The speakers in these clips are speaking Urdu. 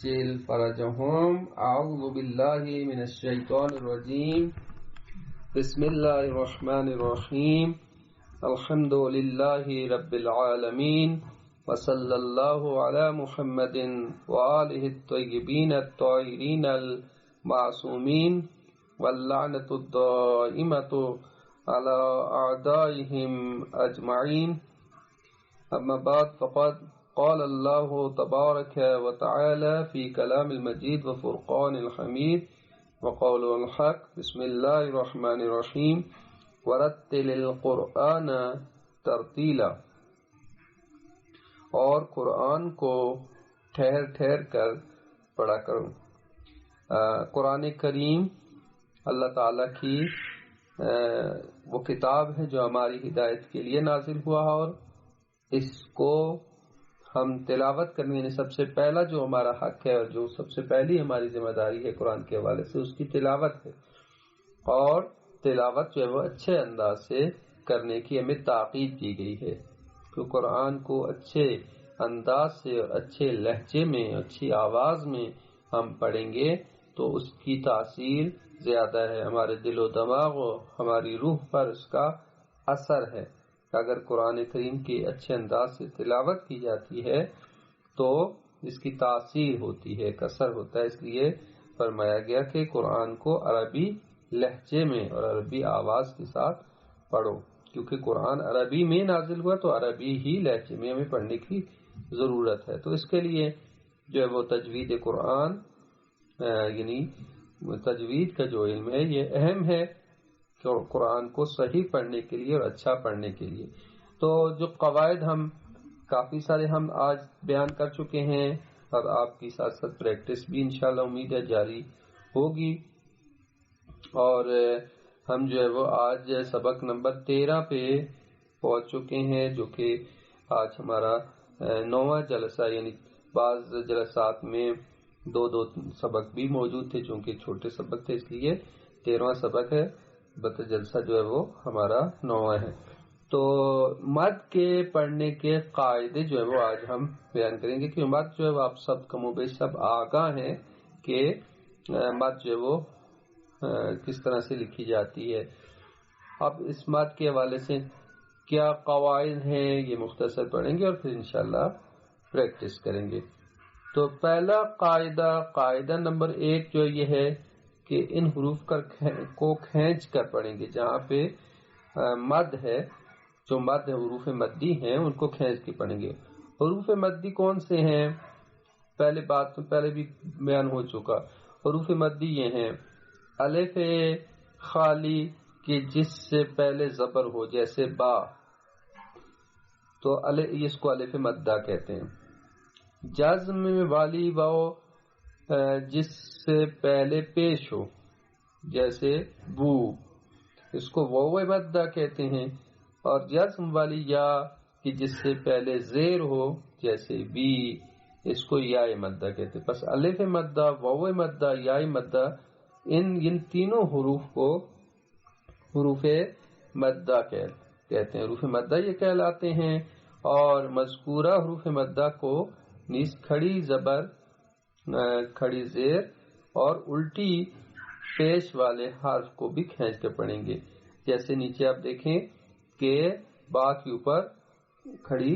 وعجل فرجهم. أعوذ بالله من الشيطان الرجيم. بسم الله الرحمن الرحيم. الحمد لله رب العالمين، وصلى الله على محمد وآله الطيبين الطاهرين المعصومين، واللعنة الدائمة على أعدائهم أجمعين. أما بعد، فقد قال الله تبارك وتعالى في كلام المجيد وفرقان الحميد وقول الحق. بسم الله الرحمن الرحيم. ورتل القرآن ترتیلا، اور قرآن کو ٹھہر ٹھہر کر پڑھا کرو. قرآن کریم اللہ تعالیٰ کی وہ کتاب ہے جو ہماری ہدایت کے لیے نازل ہوا، اور اس کو ہم تلاوت کرنے، یعنی سب سے پہلا جو ہمارا حق ہے اور جو سب سے پہلی ہماری ذمہ داری ہے قرآن کے حوالے سے، اس کی تلاوت ہے. اور تلاوت جو ہے وہ اچھے انداز سے کرنے کی ہمیں تاکید کی گئی ہے، کہ قرآن کو اچھے انداز سے اور اچھے لہجے میں، اچھی آواز میں ہم پڑھیں گے تو اس کی تاثیر زیادہ ہے، ہمارے دل و دماغ و ہماری روح پر اس کا اثر ہے. اگر قرآن کریم کی اچھے انداز سے تلاوت کی جاتی ہے تو اس کی تاثیر ہوتی ہے، ایک اثر ہوتا ہے. اس لیے فرمایا گیا کہ قرآن کو عربی لہجے میں اور عربی آواز کے ساتھ پڑھو، کیونکہ قرآن عربی میں نازل ہوا تو عربی ہی لہجے میں ہمیں پڑھنے کی ضرورت ہے. تو اس کے لیے جو ہے وہ تجوید قرآن، یعنی تجوید کا جو علم ہے، یہ اہم ہے قرآن کو صحیح پڑھنے کے لیے اور اچھا پڑھنے کے لیے. تو جو قواعد ہم کافی سارے ہم آج بیان کر چکے ہیں، اور آپ کی ساتھ ساتھ پریکٹس بھی انشاءاللہ امید ہے جاری ہوگی. اور ہم جو ہے وہ آج سبق نمبر 13 پہ پہنچ چکے ہیں، جو کہ آج ہمارا 9واں جلسہ، یعنی بعض جلسات میں دو سبق بھی موجود تھے، چونکہ چھوٹے سبق تھے، اس لیے 13واں سبق ہے. بت جلسہ جو ہے وہ ہمارا 9واں ہے. تو مد کے پڑھنے کے قاعدے جو ہے وہ آج ہم بیان کریں گے، کہ مد جو ہے وہ آپ سب کم و بیش سب آگاہ ہیں کہ مد جو ہے وہ کس طرح سے لکھی جاتی ہے. اب اس مد کے حوالے سے کیا قواعد ہیں یہ مختصر پڑھیں گے، اور پھر انشاءاللہ پریکٹس کریں گے. تو پہلا قاعدہ نمبر 1 جو یہ ہے کہ ان حروف کو کھینچ کر پڑھیں گے. جہاں پہ مد ہے، جو مد ہے، حروف مدی ہیں، ان کو کھینچ کے پڑھیں گے. حروف مدی کون سے ہیں؟ پہلے بھی بیان ہو چکا. حروف مدی یہ ہیں: الف خالی کہ جس سے پہلے زبر ہو، جیسے با، تو اس کو الف مدہ کہتے ہیں. جزم والی واو جس سے پہلے پیش ہو، جیسے بو، اس کو واو مدہ کہتے ہیں. اور جزم والی یا کہ جس سے پہلے زیر ہو، جیسے بی، اس کو یا مدہ کہتے ہیں. بس الف مدہ، واو مدہ، یا مدہ، ان تینوں حروف کو حروف مدہ کہتے ہیں. حروف مدہ یہ کہلاتے ہیں. اور مذکورہ حروف مدہ کو نیز کھڑی زبر، کھڑی زیر اور الٹی پیش والے حرف کو بھی کھینچ کے پڑھیں گے. جیسے نیچے آپ دیکھیں کہ با کے اوپر کھڑی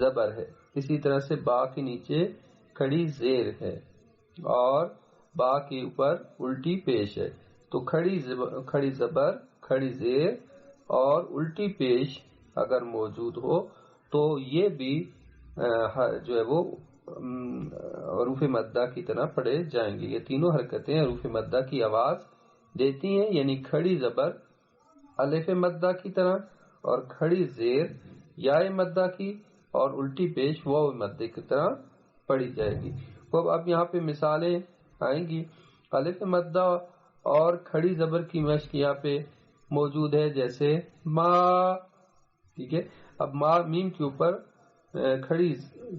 زبر ہے، اسی طرح سے با کے نیچے کھڑی زیر ہے، اور با کے اوپر الٹی پیش ہے. تو کھڑی زبر، کھڑی زیر اور الٹی پیش اگر موجود ہو تو یہ بھی جو ہے وہ حروف مدہ کی طرح پڑھے جائیں گے. یہ تینوں حرکتیں حروف مدہ کی آواز دیتی ہیں، یعنی کھڑی زبر الف مدہ کی طرح، اور کھڑی زیر یا مدہ کی، اور الٹی پیش واو مدہ کی طرح پڑھی جائے گی. اب یہاں پہ مثالیں آئیں گی. الف مدہ اور کھڑی زبر کی مشق یہاں پہ موجود ہے، جیسے ما. ٹھیک ہے، اب ما میم کے اوپر کھڑی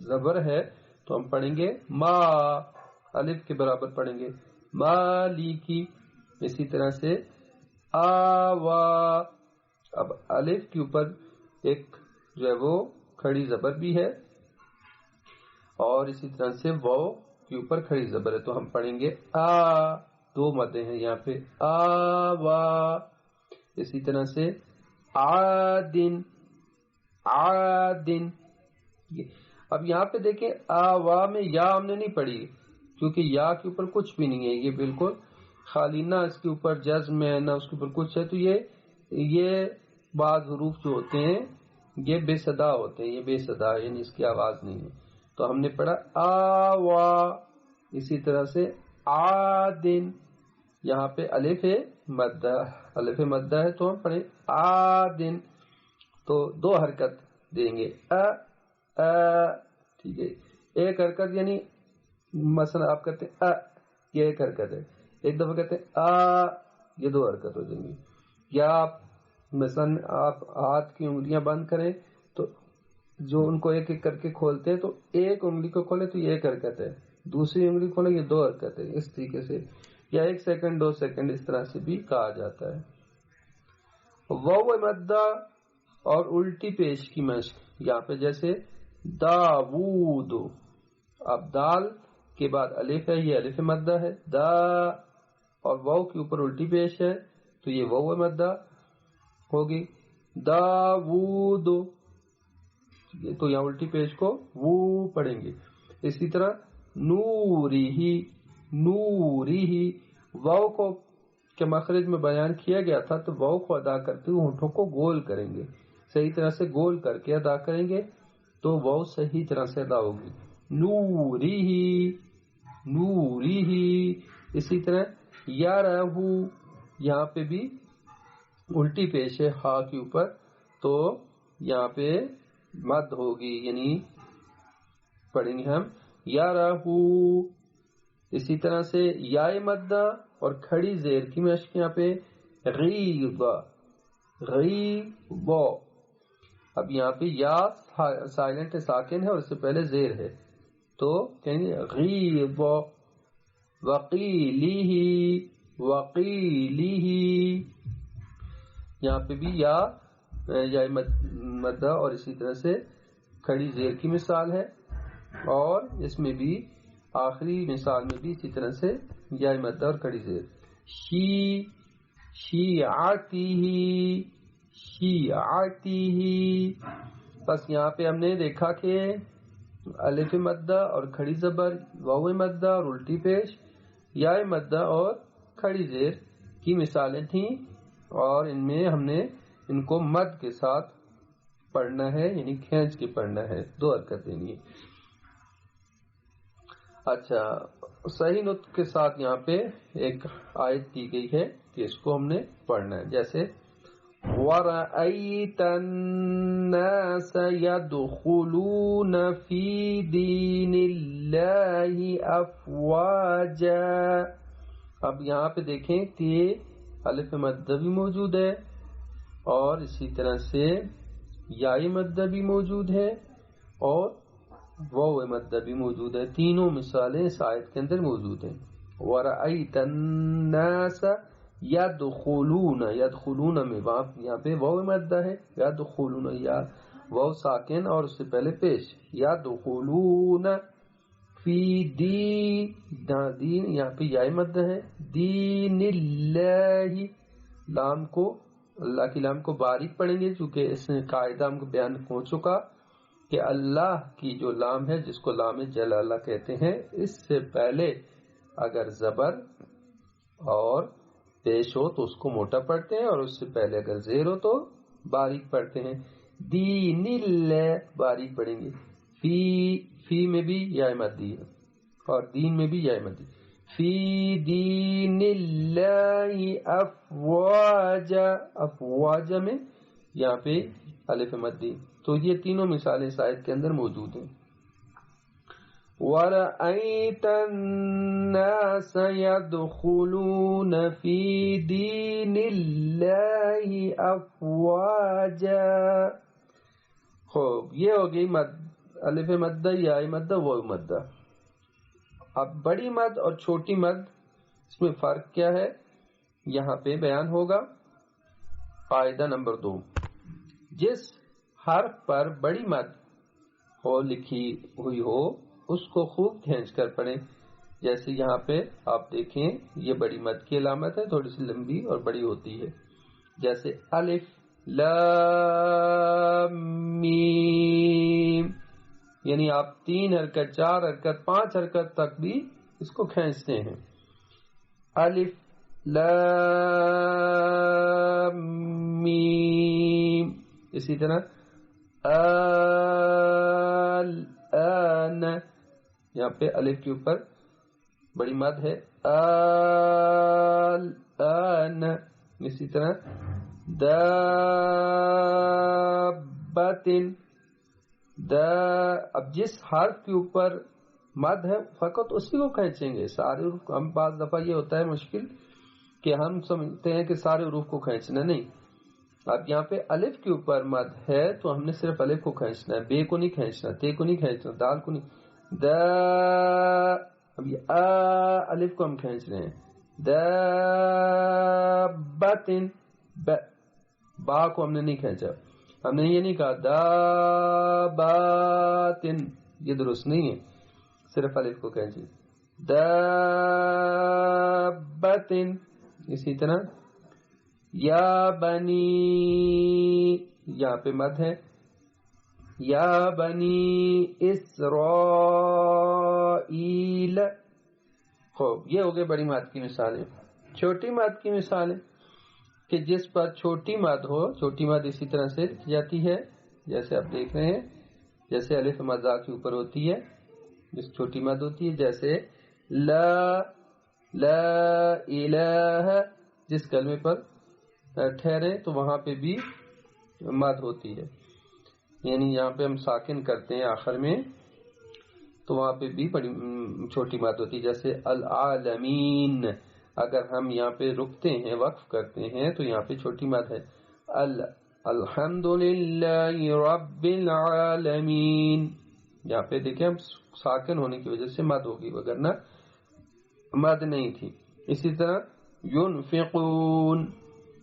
زبر ہے تو ہم پڑھیں گے ما، الف کے برابر پڑھیں گے. مالی کی، اسی طرح سے آوا. اب الف کے اوپر ایک جو ہے وہ کھڑی زبر بھی ہے، اور اسی طرح سے واو کے اوپر کھڑی زبر ہے تو ہم پڑھیں گے آ، دو مدیں ہیں یہاں پہ آ وا. اسی طرح سے عادن عادن. اب یہاں پہ دیکھیں آ وا میں یا ہم نے نہیں پڑھی کیونکہ یا کے اوپر کچھ بھی نہیں ہے، یہ بالکل خالی، نہ اس کے اوپر جزم ہے نہ اس کے اوپر کچھ ہے. تو یہ بعض حروف جو ہوتے ہیں یہ بے صدا ہوتے ہیں، یہ بے صدا ہے یعنی اس کی آواز نہیں ہے. تو ہم نے پڑھا آ وا. اسی طرح سے عادن، یہاں پہ الف مدہ، الف مدہ ہے تو ہم پڑھیں عادن. تو دو حرکت دیں گے ٹھیک ہے. ایک حرکت یعنی مثلا آپ کہتے ہیں یہ ایک حرکت ہے، ایک دفعہ کہتے ہیں یہ دو حرکت ہو جائیں گی. یا آپ مثلا آپ ہاتھ کی انگلیاں بند کریں تو جو ان کو ایک ایک کر کے کھولتے ہیں تو ایک انگلی کو کھولے تو یہ ایک حرکت ہے، دوسری انگلی کھولے یہ دو حرکت ہے. اس طریقے سے، یا 1 سیکنڈ 2 سیکنڈ اس طرح سے بھی کہا جاتا ہے. واو مدہ اور الٹی پیش کی مشق یہاں پہ جیسے داوود، اب دال کے بعد الف ہے، یہ الف مدہ ہے، دا، اور واو کے اوپر الٹی پیش ہے تو یہ واو مدہ ہوگی داوود. تو یہاں الٹی پیش کو وہ پڑھیں گے. اسی طرح نوری ہی، نوری ہی، واو کو کے مخرج میں بیان کیا گیا تھا تو واو کو ادا کرتے ہوئے ہونٹوں کو گول کریں گے، صحیح طرح سے گول کر کے ادا کریں گے تو واو صحیح طرح سے ادا ہوگی. نوری ہی، نوری ہی. اسی طرح یا رہو، یہاں پہ بھی الٹی پیش ہے ہا کے اوپر تو یہاں پہ مد ہوگی یعنی پڑھیں گے ہم یا رہو. اسی طرح سے یا مدہ اور کھڑی زیر کی مشق یہاں پہ غیب، غیب. اب یہاں پہ یا سائلنٹ ساکن ہے اور اس سے پہلے زیر ہے تو کہیں گے غیب. وقیلی، وقیلی. یہاں پہ بھی یا مدہ اور اسی طرح سے کھڑی زیر کی مثال ہے، اور اس میں بھی آخری مثال میں بھی اسی طرح سے یا مدہ اور کھڑی زیر. شی، شیعتی ہی، شیعتی ہی. بس یہاں پہ ہم نے دیکھا کہ الف مدہ اور کھڑی زبر، واو مدہ اور الٹی پیش، یا مدہ اور کھڑی زیر کی مثالیں تھیں، اور ان میں ہم نے ان کو مد کے ساتھ پڑھنا ہے یعنی کھینچ کے پڑھنا ہے، دو حرکت دینی ہے. اچھا، صحیح نطق کے ساتھ یہاں پہ ایک آیت دی گئی ہے کہ اس کو ہم نے پڑھنا ہے، جیسے وَرَأَيْتَ النَّاسَ يَدْخُلُونَ فِي دِينِ اللَّهِ أَفْوَاجًا. اب یہاں پہ دیکھیں کہ الف مدہ بھی موجود ہے اور اسی طرح سے یا مدہ بھی موجود ہے اور واو مدہ بھی موجود ہے. تینوں مثالیں اس آیت کے اندر موجود ہیں. وَرَأَيْتَ النَّاسَ يَدْخُلُونَ، يَدْخُلُونَ میں یہاں پہ واو مدہ ہے، يَدْخُلُونَ یا واو ساکن اور اس سے پہلے پیش، يَدْخُلُونَ فی دین، یہاں پہ یا مدہ ہے، دین اللہ، لام کو، اللہ کی لام کو باریک پڑھیں گے چونکہ اس نے قاعدہ ہم کو بیان ہو چکا کہ اللہ کی جو لام ہے جس کو لام جلالہ کہتے ہیں، اس سے پہلے اگر زبر اور پیش ہو تو اس کو موٹا پڑھتے ہیں اور اس سے پہلے اگر زیر ہو تو باریک پڑھتے ہیں. دین اللہ باریک پڑھیں گے. فی میں بھی یا مدی ہے اور دین میں بھی یا مدی. فی دین اللہ افواجا، افواجا میں یہاں پہ الف مدی. تو یہ تینوں مثالیں اس آیت کے اندر موجود ہیں. وَرَأَيْتَ النَّاسَ يَدْخُلُونَ فِي دِينِ اللَّهِ أَفْوَاجًا. خوب، یہ ہو گئی الف مدہ، یا مدہ، واو مدہ. اب بڑی مد اور چھوٹی مد، اس میں فرق کیا ہے یہاں پہ بیان ہوگا. قاعدہ نمبر 2، جس حرف پر بڑی مد ہو لکھی ہوئی ہو اس کو خوب کھینچ کر پڑھیں. جیسے یہاں پہ آپ دیکھیں یہ بڑی مد کی علامت ہے، تھوڑی سی لمبی اور بڑی ہوتی ہے، جیسے الف لام میم، یعنی آپ 3 حرکت 4 حرکت 5 حرکت تک بھی اس کو کھینچتے ہیں. الف لام میم. اسی طرح الان، یہاں پہ الف کے اوپر بڑی مد ہے، الان. اسی طرح دابتن، اب جس حرف کے اوپر مد ہے فقط اسی کو کھینچیں گے. سارے حروف، ہم بعض دفعہ یہ ہوتا ہے مشکل کہ ہم سمجھتے ہیں کہ سارے حروف کو کھینچنا، نہیں. اب یہاں پہ الف کے اوپر مد ہے تو ہم نے صرف الف کو کھینچنا ہے، بے کو نہیں کھینچنا، تے کو نہیں کھینچنا، دال کو نہیں. اب یہ الف کو ہم کھینچ رہے ہیں. دابتن، با کو ہم نے نہیں کھینچا، ہم نے یہ نہیں کہا داباتن، یہ درست نہیں ہے، صرف الف کو کھینچے. دابتن. اسی طرح یا بنی، یہاں پہ مد ہے، یا بنی اسرائیل. خوب، یہ ہو گئے بڑی مد کی مثالیں. چھوٹی مد کی مثالیں کہ جس پر چھوٹی مد ہو، چھوٹی مد اسی طرح سے لکھی جاتی ہے جیسے آپ دیکھ رہے ہیں، جیسے الف مدہ کے اوپر ہوتی ہے جس چھوٹی مد ہوتی ہے، جیسے لا الہ، جس کلمے پر ٹھہرے تو وہاں پہ بھی مد ہوتی ہے، یعنی یہاں پہ ہم ساکن کرتے ہیں آخر میں تو وہاں پہ بھی بڑی چھوٹی مد ہوتی ہے. جیسے العالمین، اگر ہم یہاں پہ رکتے ہیں، وقف کرتے ہیں تو یہاں پہ چھوٹی مد ہے. الحمدللہ رب العالمین، یہاں پہ دیکھیں ہم ساکن ہونے کی وجہ سے مد ہوگی، وگرنہ مد نہیں تھی. اسی طرح ينفقون،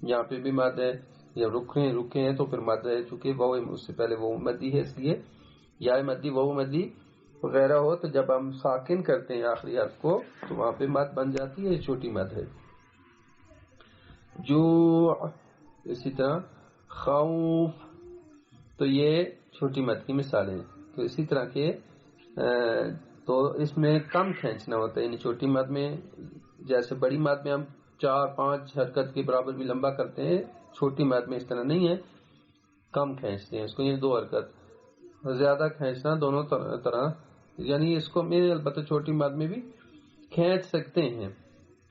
یہاں پہ بھی مد ہے، یا رکے ہیں تو پھر مد ہے، چونکہ وہ اس سے پہلے وہ مدی ہے، اس لیے یا مدی وہ مدی وغیرہ ہو تو جب ہم ساکن کرتے ہیں آخری حرف کو تو وہاں پہ مد بن جاتی ہے، یہ چھوٹی مد ہے. جوع، اسی طرح خوف، تو یہ چھوٹی مد کی مثالیں. تو اسی طرح کے تو اس میں کم کھینچنا ہوتا ہے، یعنی چھوٹی مد میں جیسے بڑی مد میں ہم 4-5 حرکت کے برابر بھی لمبا کرتے ہیں، چھوٹی مد میں اس طرح نہیں ہے، کم کھینچتے ہیں اس کو، یعنی 2 حرکت. زیادہ کھینچنا دونوں طرح، یعنی اس کو میں البتہ چھوٹی مد میں بھی کھینچ سکتے ہیں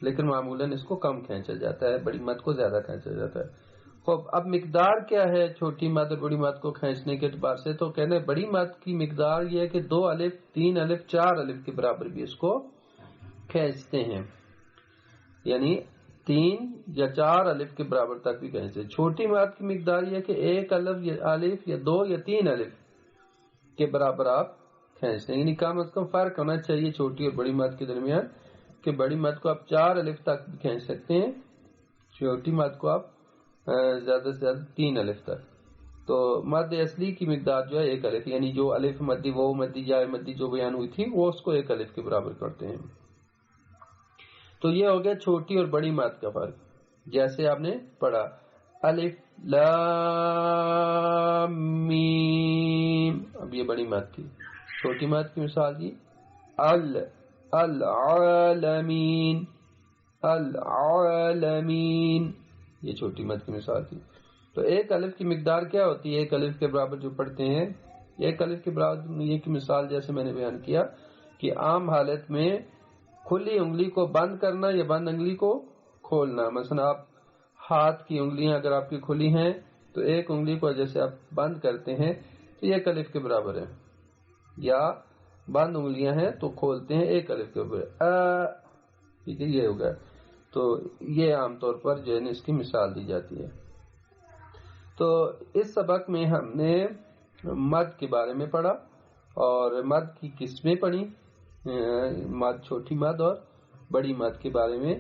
لیکن معمولاً اس کو کم کھینچا جاتا ہے، بڑی مد کو زیادہ کھینچا جاتا ہے. اب مقدار کیا ہے چھوٹی مد اور بڑی مد کو کھینچنے کے اعتبار سے؟ تو کہنے بڑی مد کی مقدار یہ ہے کہ 2 الف 3 الف 4 الف کے برابر بھی اس کو کھینچتے ہیں، یعنی 3 یا 4 الف کے برابر تک بھی کھینچتے ہیں. چھوٹی مد کی مقدار یہ ہے کہ 1 الف یا 2 یا 3 الف کے برابر آپ کھینچتے ہیں، یعنی کم از کم فرق ہونا چاہیے چھوٹی اور بڑی مد کے درمیان کہ بڑی مد کو آپ 4 الف تک بھی کھینچ سکتے ہیں، چھوٹی مد کو آپ زیادہ سے زیادہ 3 الف تک. تو مد اصلی کی مقدار جو ہے 1 الف، یعنی جو الف مدی وہ مدی یا مدی جو بیان ہوئی تھی وہ اس کو 1 الف کے برابر کرتے ہیں. تو یہ ہو گیا چھوٹی اور بڑی مد کا فرق. جیسے آپ نے پڑھا الف لام میم، اب یہ بڑی مد کی. چھوٹی مد کی مثال دی العالمین، العالمین، یہ چھوٹی مد کی مثال تھی. تو 1 الف کی مقدار کیا ہوتی ہے؟ 1 الف کے برابر جو پڑھتے ہیں 1 الف کے برابر یہ کی مثال جیسے میں نے بیان کیا کہ عام حالت میں کھلی انگلی کو بند کرنا یا بند انگلی کو کھولنا. مثلا آپ ہاتھ کی انگلیاں اگر آپ کی کھلی ہیں تو 1 انگلی کو جیسے آپ بند کرتے ہیں تو 1 الف کے برابر ہے، یا بند انگلیاں ہیں تو کھولتے ہیں 1 الف کے برابر. ٹھیک ہے، یہ ہوگا. تو یہ عام طور پر جو ہے اس کی مثال دی جاتی ہے. تو اس سبق میں ہم نے مد کے بارے میں پڑھا اور مد کی قسمیں پڑھی، مد چھوٹی مد اور بڑی مد کے بارے میں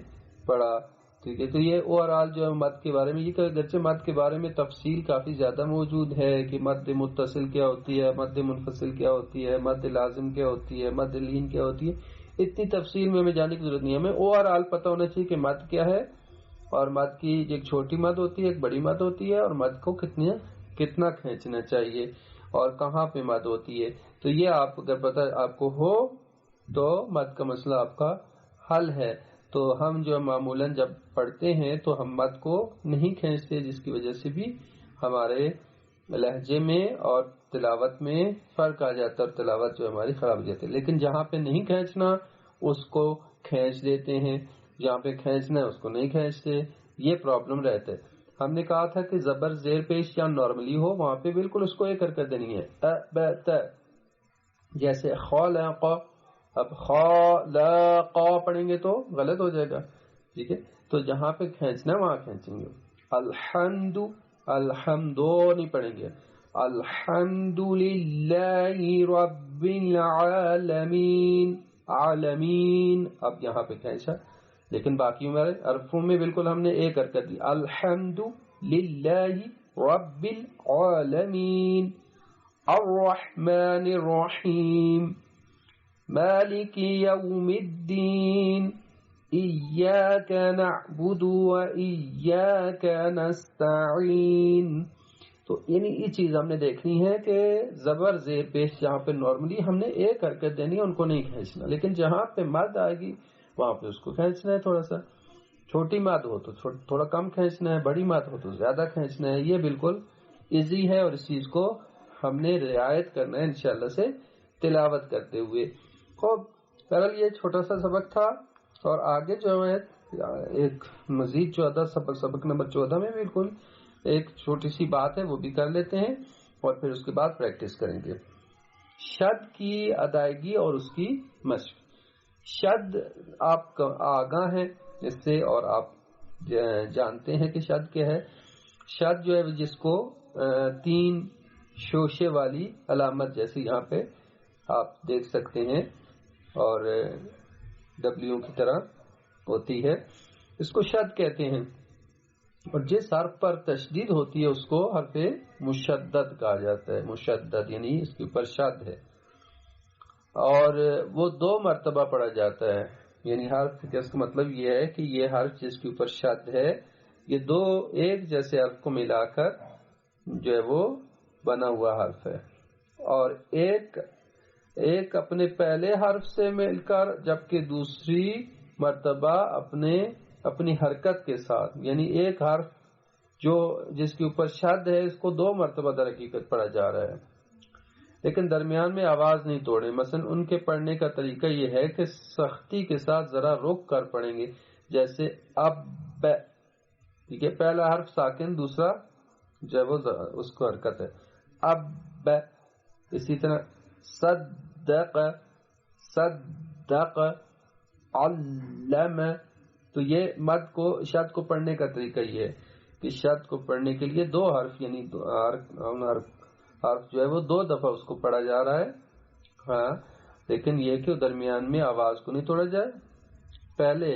پڑھا. ٹھیک ہے، تو یہ اوورال جو ہے مد کے بارے میں، یہ کہ اگرچہ مد کے بارے میں تفصیل کافی زیادہ موجود ہے کہ مد متصل کیا ہوتی ہے، مد منفصل کیا ہوتی ہے، مد لازم کیا ہوتی ہے، مد لین کیا ہوتی ہے، اتنی تفصیل میں ہمیں جانے کی ضرورت نہیں ہے. ہمیں اوورآل پتہ ہونا چاہیے کہ مد کیا ہے, اور مد کی ایک چھوٹی مد ہوتی ہے, ایک بڑی مد ہوتی ہے, اور مد کو کتنا کھینچنا چاہیے اور کہاں پہ مد ہوتی ہے. تو یہ آپ اگر پتہ آپ کو ہو تو مد کا مسئلہ آپ کا حل ہے. تو ہم جو معمولاً جب پڑھتے ہیں تو ہم مد کو نہیں کھینچتے, جس کی وجہ سے بھی ہمارے لہجے میں اور تلاوت میں فرق آ جاتا ہے, اور تلاوت جو ہماری خراب ہو جاتی ہے. لیکن جہاں پہ نہیں کھینچنا اس کو کھینچ دیتے ہیں, جہاں پہ کھینچنا ہے اس کو نہیں کھینچتے, یہ پرابلم رہتا ہے. ہم نے کہا تھا کہ زبر زیر پیش یا نارملی ہو وہاں پہ بالکل اس کو ایک حرکت دینی ہے, ب ت, جیسے خلق. اب خلق پڑھیں گے تو غلط ہو جائے گا, ٹھیک ہے. تو جہاں پہ کھینچنا ہے وہاں کھینچیں گے. الحمد, الحمدو نہیں پڑھیں گے, الحمد للہ رب العالمین, عالمین. اب یہاں پہ کھینچا, لیکن باقی ہمارے حرفوں میں بالکل ہم نے ایک حرکت دی, الحمد للہ رب العالمین, الرحمن الرحیم, مالک یوم الدین, ایاک نعبد و ایاک نستعین. تو یہ چیز ہم نے دیکھنی ہے کہ زبر زیر پیش جہاں پہ نارملی ہم نے ایک حرکت دینی ہے ان کو نہیں کھینچنا, لیکن جہاں پہ مد آئے گی وہاں پہ اس کو کھینچنا ہے. تھوڑا سا چھوٹی مد ہو تو تھوڑا کم کھینچنا ہے, بڑی مد ہو تو زیادہ کھینچنا ہے. یہ بالکل ایزی ہے, اور اس چیز کو ہم نے رعایت کرنا ہے انشاءاللہ سے تلاوت کرتے ہوئے. خوب بہرحال یہ چھوٹا سا سبق تھا, اور آگے جو ہے ایک مزید 14 سبق نمبر 14 میں بالکل ایک چھوٹی سی بات ہے وہ بھی کر لیتے ہیں, اور پھر اس کے بعد پریکٹس کریں گے. شد کی ادائیگی اور اس کی مشق. شد آپ آگاہ ہیں اس سے, اور آپ جانتے ہیں کہ شد کیا ہے. شد جو ہے جس کو 3 شوشے والی علامت جیسے یہاں پہ آپ دیکھ سکتے ہیں اور ڈبلیو کی طرح ہوتی ہے, اس کو شد کہتے ہیں. اور جس حرف پر تشدید ہوتی ہے اس کو حرف مشدد کہا جاتا ہے. مشدد یعنی اس کے اوپر شد ہے, اور وہ 2 مرتبہ پڑھا جاتا ہے. یعنی حرف کا اس کا مطلب یہ ہے کہ یہ حرف جس کے اوپر شد ہے یہ 2 ایک جیسے حرف کو ملا کر جو ہے وہ بنا ہوا حرف ہے, اور ایک اپنے پہلے حرف سے مل کر, جبکہ دوسری مرتبہ اپنی حرکت کے ساتھ. یعنی ایک حرف جو جس کے اوپر شد ہے اس کو 2 مرتبہ در حقیقت پڑھا جا رہا ہے, لیکن درمیان میں آواز نہیں توڑے. مثلا ان کے پڑھنے کا طریقہ یہ ہے کہ سختی کے ساتھ ذرا رک کر پڑھیں گے, جیسے اب, ٹھیک ہے, پہلا حرف ساکن, دوسرا جو ہے وہ اس کو حرکت ہے, اب. اسی طرح صدق, صدق, علم. تو یہ مد کو شد کو پڑھنے کا طریقہ یہ ہے کہ شد کو پڑھنے کے لیے 2 حرف یعنی حرف جو ہے وہ 2 دفعہ اس کو پڑھا جا رہا ہے, ہاں, لیکن یہ کہ درمیان میں آواز کو نہیں توڑا جائے. پہلے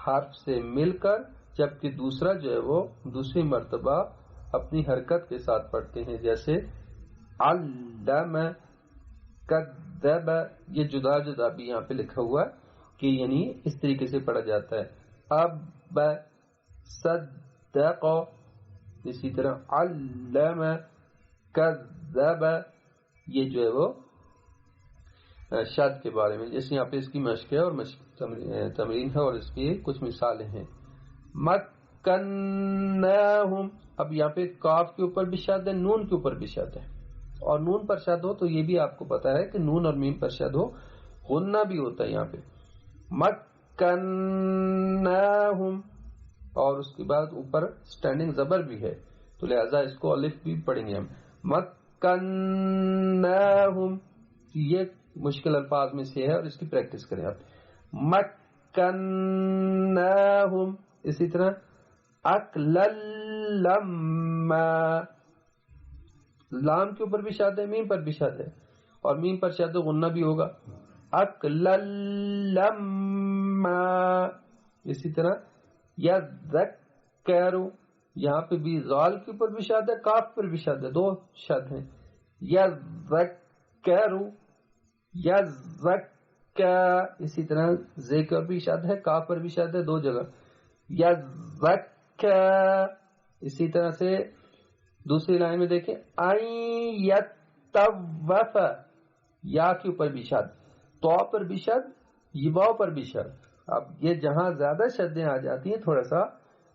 حرف سے مل کر, جبکہ دوسرا جو ہے وہ دوسری مرتبہ اپنی حرکت کے ساتھ پڑھتے ہیں, جیسے علم, کذب. یہ جدا جدا بھی یہاں پہ لکھا ہوا ہے کہ یعنی اس طریقے سے پڑھا جاتا ہے. اب, صدق, اسی طرح علم, کذب. یہ جو ہے وہ شد کے بارے میں, جیسے یہاں پہ اس کی مشق ہے اور تمرین ہے, اور اس کی کچھ مثالیں ہیں. مکناہم. اب یہاں پہ کاف کے اوپر بھی شد ہے, نون کے اوپر بھی شد ہے, اور نون پر شد ہو تو یہ بھی آپ کو پتا ہے کہ نون اور میم پر شد ہو غنہ بھی ہوتا ہے یہاں پہ. مکناہم, اور اس کے بعد اوپر سٹینڈنگ زبر بھی ہے, تو لہذا اس کو الف بھی پڑھیں گے ہم. مکناہم, یہ مشکل الفاظ میں سے ہے اور اس کی پریکٹس کریں آپ. مکناہم. اسی طرح اکللما, لام کے اوپر بھی شاد ہے, میم پر بھی شاد ہے, اور میم پر شاد غنہ بھی ہوگا. اکللما. اسی طرح یذکرو, یہاں پہ بھی ذال کے اوپر بھی شاد ہے, کاف پر بھی شاد ہے, 2 شاد ہیں. یذکرو, یذک, اسی طرح زے کا بھی شد ہے، کاف پر بھی شد ہے 2 جگہ. یزکا اسی طرح سے دوسری لائن میں دیکھیں یتوف، یا کے اوپر بھی شد، تو پر بھی شد، یواؤ پر بھی شد. اب یہ جہاں زیادہ شدیں آ جاتی ہیں تھوڑا سا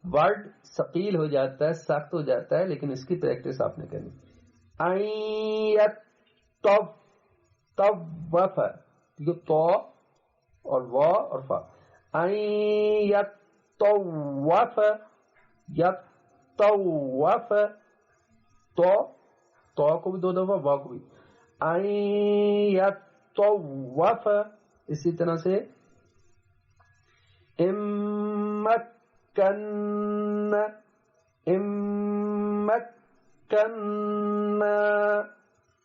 ورڈ ثقیل ہو جاتا ہے، سخت ہو جاتا ہے، لیکن اس کی پریکٹس آپ نے کرنی. توف، یہ تو اور وا اور فا. یتوف، یتوف، تو کو بھی 2 دفعہ، وا کو بھی. یتوف اسی طرح سے امکن،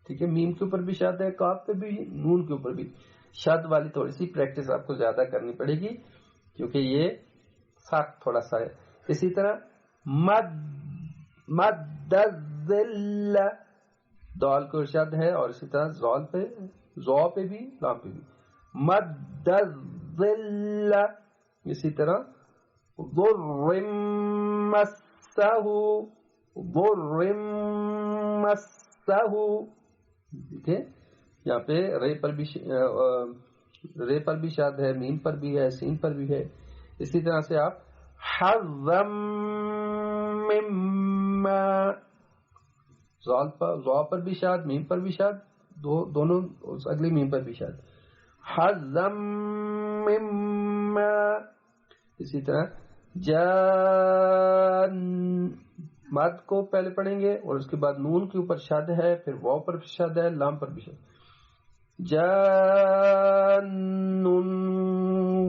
ٹھیک ہے. میم کے اوپر بھی شد ہے، کاف پہ بھی، نون کے اوپر بھی. شد والی تھوڑی سی پریکٹس آپ کو زیادہ کرنی پڑے گی کیونکہ یہ سخت تھوڑا سا ہے. اسی طرح مد الظل، دال کو شد ہے، اور اسی طرح زال پہ، زو پہ بھی، لام پہ بھی. مد الظل اسی طرح ضر مسہ، ضر مسہ، ٹھیک ہے. یہاں پہ رے پر بھی شاد ہے، میم پر بھی ہے، سین پر بھی ہے. اسی طرح سے آپ حظم مما، زا پر بھی شاد، میم پر بھی شاد، دونوں اگلی میم پر بھی شاد. حظم مما. اسی طرح جان، مد کو پہلے پڑھیں گے اور اس کے بعد نون کے اوپر شد ہے، پھر واو پر بھی شد ہے، لام پر بھی شد. جان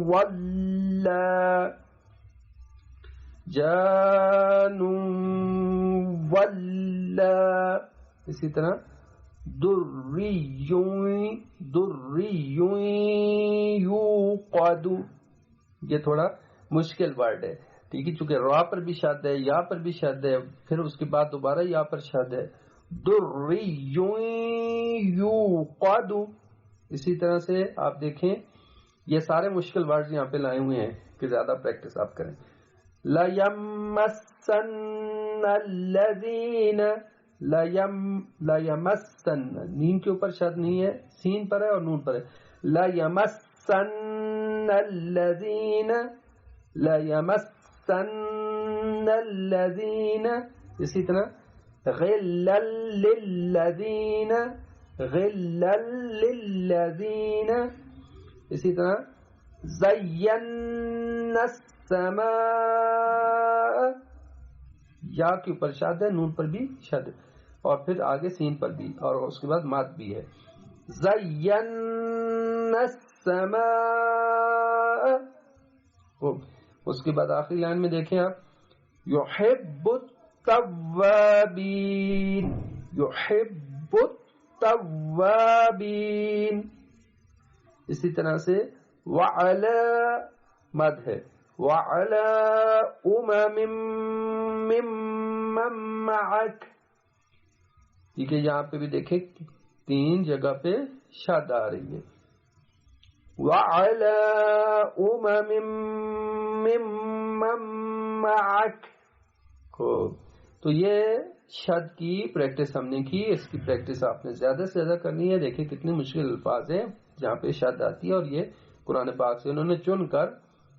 ولا، جان ولا. اسی طرح دریوں یوقد، یہ تھوڑا مشکل ورڈ ہے، ٹھیک ہے، چونکہ را پر بھی شد ہے، یا پر بھی شد ہے، پھر اس کے بعد دوبارہ یا پر شد ہے. دریوں یوقد. اسی طرح سے آپ دیکھیں یہ سارے مشکل ورڈز یہاں پہ لائے ہوئے ہیں کہ زیادہ پریکٹس آپ کریں. لَيَمَسَّنَّ الَّذِينَ، لَيَمَسَّنَّ، نین کے اوپر شد نہیں ہے، سین پر ہے اور نون پر ہے. لَيَمَسَّنَّ الَّذِينَ، لَيَمَسَّنَّ الَّذِينَ. اسی طرح غِلًّا لِلَّذِينَ، غِلًّا لِلَّذِينَ. اسی طرح زَيَّنَّا السَّمَاءَ، یا کے اوپر شد ہے، نون پر بھی شد، اور پھر آگے سین پر بھی، اور اس کے بعد ماد بھی ہے. زَيَّنَّا السَّمَاءَ. اس کے بعد آخری لائن میں دیکھیں آپ يُحِبُّ التَّوَّابِينَ، يُحِبُّ التَّوَّابِينَ. اسی طرح سے وَعَلَى، مد ہے، وَعَلَى أُمَمٍ مِّمَّن مَّعَكَ. ٹھیک ہے، یہاں پہ بھی دیکھیں 3 جگہ پہ شد آ رہی ہے. وَعَلَى أُمَمٍ مِّمَّن مَّعَكَ. تو یہ شد کی پریکٹس ہم نے کی، اس کی پریکٹس آپ نے زیادہ سے زیادہ کرنی ہے. دیکھیں کتنے مشکل الفاظ ہیں جہاں پہ شد آتی ہے، اور یہ قرآن پاک سے انہوں نے چن کر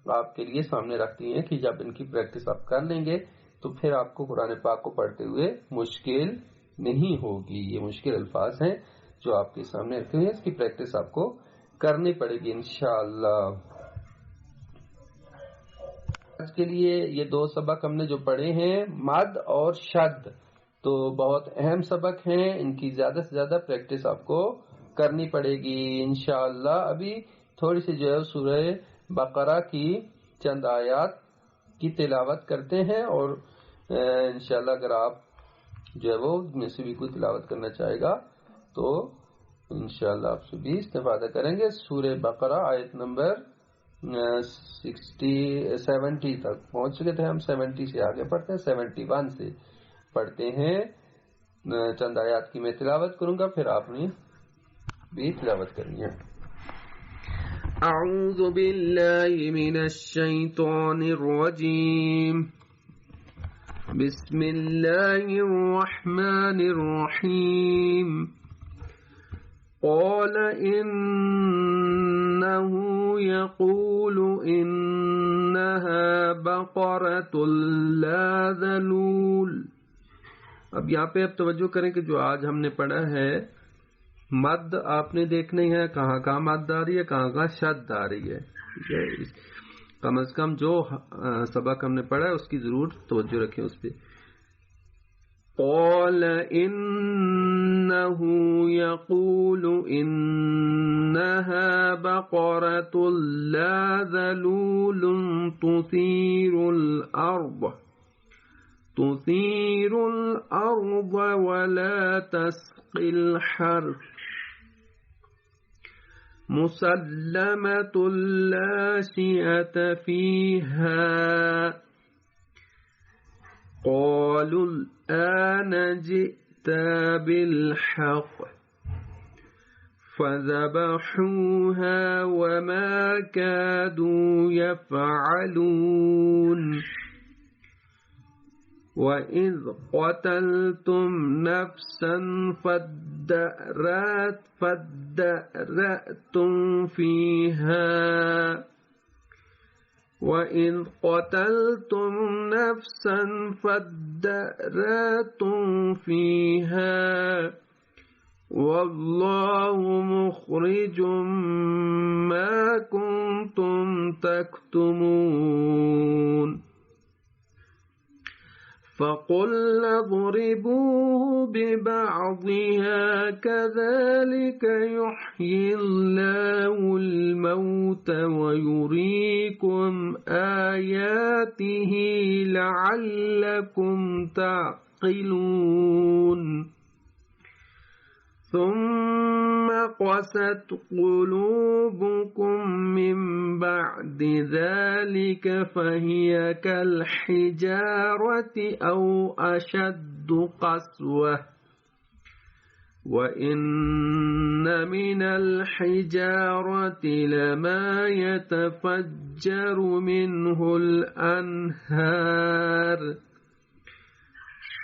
آپ کے لیے سامنے رکھتی ہیں کہ جب ان کی پریکٹس آپ کر لیں گے تو پھر آپ کو قرآن پاک کو پڑھتے ہوئے مشکل نہیں ہوگی. یہ مشکل الفاظ ہیں جو آپ کے سامنے رکھے ہوئے ہیں، اس کی پریکٹس آپ کو کرنی پڑے گی انشاءاللہ. آج کے لیے یہ 2 سبق ہم نے جو پڑھے ہیں، مد اور شد، تو بہت اہم سبق ہیں، ان کی زیادہ سے زیادہ پریکٹس آپ کو کرنی پڑے گی انشاءاللہ. ابھی تھوڑی سی جو ہے سورہ بقرہ کی چند آیات کی تلاوت کرتے ہیں، اور انشاءاللہ اگر آپ جو ہے وہ میں سے بھی کوئی تلاوت کرنا چاہے گا تو انشاءاللہ آپ سے بھی استفادہ کریں گے. سورہ بقرہ آیت نمبر 70 تک پہنچ چکے تھے ہم، 70 سے آگے پڑھتے ہیں، 71 سے پڑھتے ہیں. چند آیات کی میں تلاوت کروں گا، پھر آپ نے بھی تلاوت کرنی ہے. أعوذ بالله من الشيطان الرجيم بسم الله الرحمن الرحيم قال إنه يقول إنها بقرة لا ذلول. اب یہاں پہ اب توجہ کریں کہ جو آج ہم نے پڑھا ہے مد آپ نے دیکھنی ہے کہاں کہاں مد آ رہی ہے کہاں کہاں شد آ رہی ہے. کم از کم جو سبق ہم نے پڑھا ہے اس کی ضرور توجہ رکھیں اس پہ. قال إنه يقول إنها بقرة لا ذلول تثير الأرض ولا تسقي الحرث مسلمة لا شيئة فيها. قالوا الآن جئت بالحق فذبحوها وما كادوا يفعلون. وَإِذْ قَتَلْتُمْ نَفْسًا فَادَّرَأْتُمْ فِيهَا وَاللَّهُ مُخْرِجٌ مَا كُنْتُمْ تَكْتُمُونَ. فَقُلْنَا اضْرِبُوهُ بِبَعْضِهَا كَذَلِكَ يُحْيِي اللَّهُ الْمَوْتَ وَيُرِيكُمْ آيَاتِهِ لَعَلَّكُمْ تَعْقِلُونَ. ثُمَّ قَسَتْ قُلُوبُكُمْ مِنْ بَعْدِ ذَلِكَ فَهِيَ كَالْحِجَارَةِ أَوْ أَشَدُّ قَسْوَةً. وَإِنَّ مِنَ الْحِجَارَةِ لَمَا يَتَفَجَّرُ مِنْهُ الْأَنْهَارُ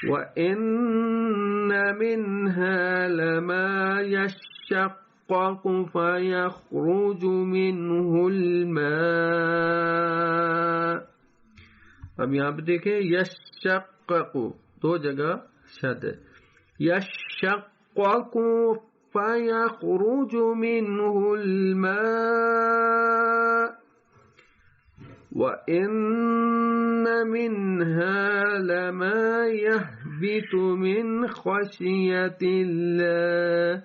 وَإِنَّ مِنْهَا لَمَا يَشَّقَّقُ فَيَخْرُجُ مِنْهُ الْمَاءُ. اب یہاں پہ دیکھیں یشقق دو جگہ شد ہے. یشقق فَيَخْرُجُ مِنْهُ الْمَاءُ وَإِنَّ مِنْهَا لَمَا يَهْبِطُ مِنْ خَشْيَةِ اللَّهِ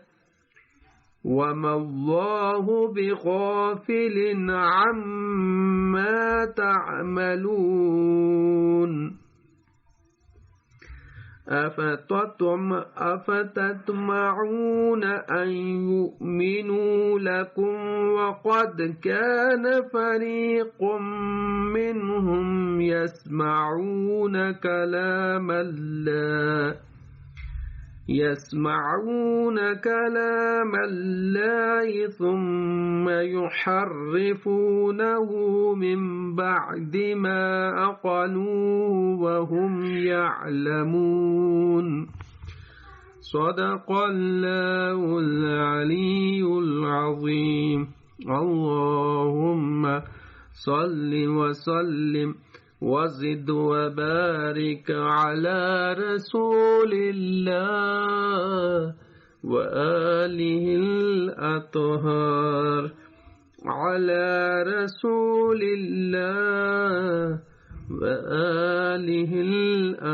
وَمَا اللَّهُ بِغَافِلٍ عَمَّا تَعْمَلُونَ. أَفَتَطْمَعُونَ أَنْ يُؤْمِنُوا لَكُمْ وَقَدْ كَانَ فَرِيقٌ مِّنْهُمْ يَسْمَعُونَ كَلَامَ اللَّهِ ثُمَّ يُحَرِّفُونَهُ مِنْ بَعْدِ مَا عَقَلُوهُ وَهُمْ يَعْلَمُونَ. صدق الله العلي العظيم. اللهم صل وسلم وزد وبارك على رسول الله وآله الأطهار على رسول الله وآله الأخيار.